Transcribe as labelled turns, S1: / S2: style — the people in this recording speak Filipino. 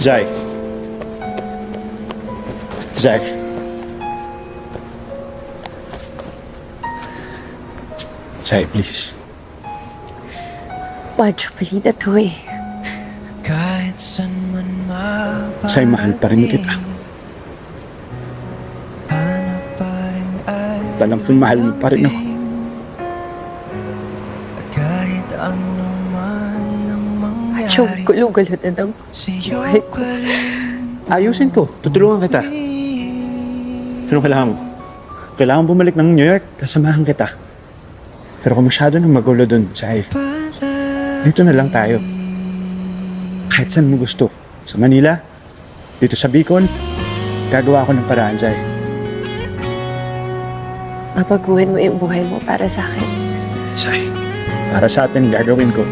S1: Zai. Zai. Zai, please.
S2: Why'd you believe that way?
S1: Zai, mahal pa rin kita. Talang mahal mo pa rin ako.
S2: At yung gulo-gulo na ng buhay ko.
S1: Ayusin ko. Tutulungan kita. Anong kailangan mo? Kailangan bumalik ng New York. Kasamahan kita. Pero kung masyado nang magulo dun, Zai, dito na lang tayo. Kahit saan mo gusto. Sa Manila, dito sa Bicol, gagawa ko ng paraan, Zai.
S2: Babaguhin mo yung buhay mo para sa akin.
S1: Zai, para sa atin, gagawin ko.